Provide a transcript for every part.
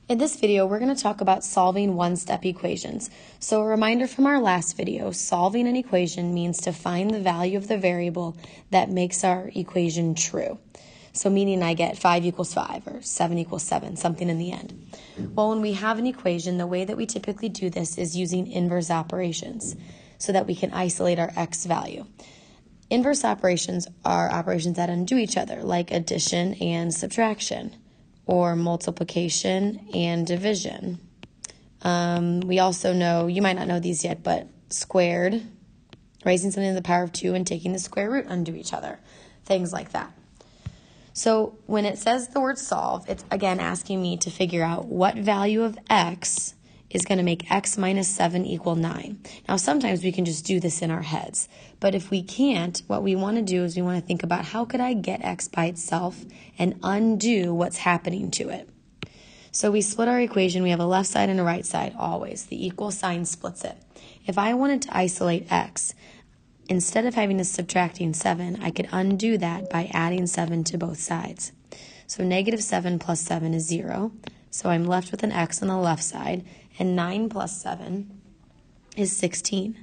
In this video, we're going to talk about solving one-step equations. So a reminder from our last video, solving an equation means to find the value of the variable that makes our equation true. So meaning I get 5 equals 5 or 7 equals 7, something in the end. Well, when we have an equation, the way that we typically do this is using inverse operations so that we can isolate our x value. Inverse operations are operations that undo each other, like addition and subtraction, or multiplication and division. We also know, you might not know these yet, but squared, raising something to the power of 2 and taking the square root undo each other, things like that. So when it says the word solve, it's again asking me to figure out what value of x is going to make x minus 7 equal 9. Now, sometimes we can just do this in our heads, but if we can't, what we want to do is we want to think about how could I get x by itself and undo what's happening to it. So we split our equation. We have a left side and a right side always. The equal sign splits it. If I wanted to isolate x, instead of having to subtracting 7, I could undo that by adding 7 to both sides. So negative 7 plus 7 is 0. So I'm left with an x on the left side, and 9 plus 7 is 16.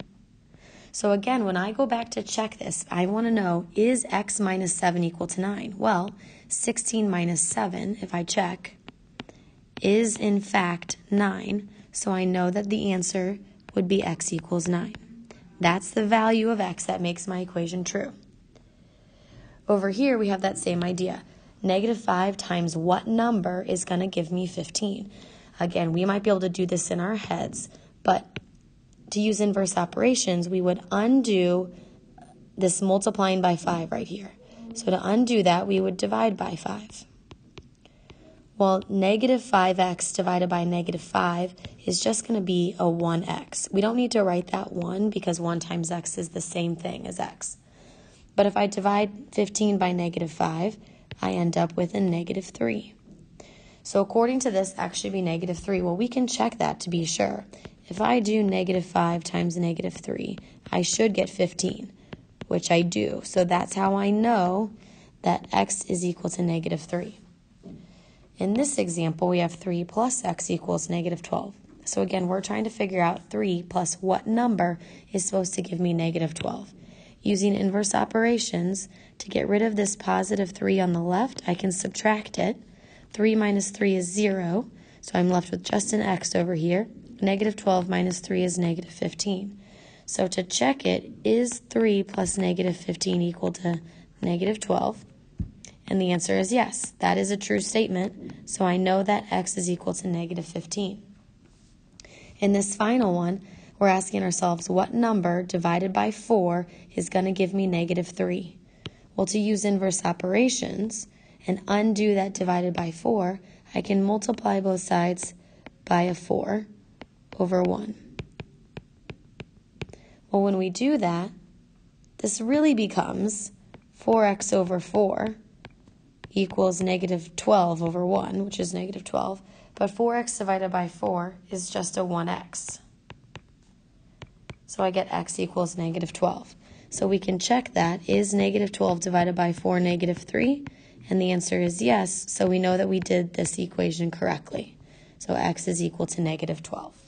So again, when I go back to check this, I want to know, is x minus 7 equal to 9? Well, 16 minus 7, if I check, is in fact 9. So I know that the answer would be x equals 9. That's the value of x that makes my equation true. Over here, we have that same idea. Negative 5 times what number is going to give me 15? Again, we might be able to do this in our heads, but to use inverse operations, we would undo this multiplying by 5 right here. So to undo that, we would divide by 5. Well, negative 5x divided by negative 5 is just going to be a 1x. We don't need to write that 1 because 1 times x is the same thing as x. But if I divide 15 by negative 5, I end up with a negative 3. So according to this, x should be negative 3. Well, we can check that to be sure. If I do negative 5 times negative 3, I should get 15, which I do. So that's how I know that x is equal to negative 3. In this example, we have 3 plus x equals negative 12. So again, we're trying to figure out 3 plus what number is supposed to give me negative 12. Using inverse operations, to get rid of this positive 3 on the left, I can subtract it. 3 minus 3 is 0, so I'm left with just an x over here. Negative 12 minus 3 is negative 15. So to check it, is 3 plus negative 15 equal to negative 12? And the answer is yes. That is a true statement, so I know that x is equal to negative 15. In this final one, we're asking ourselves what number divided by 4 is going to give me negative 3? Well, to use inverse operations and undo that divided by 4, I can multiply both sides by a 4 over 1. Well, when we do that, this really becomes 4x over 4 equals negative 12 over 1, which is negative 12. But 4x divided by 4 is just a 1x. So I get x equals negative 12. So we can check that. Is negative 12 divided by 4 negative 3? And the answer is yes. So we know that we did this equation correctly. So x is equal to negative 12.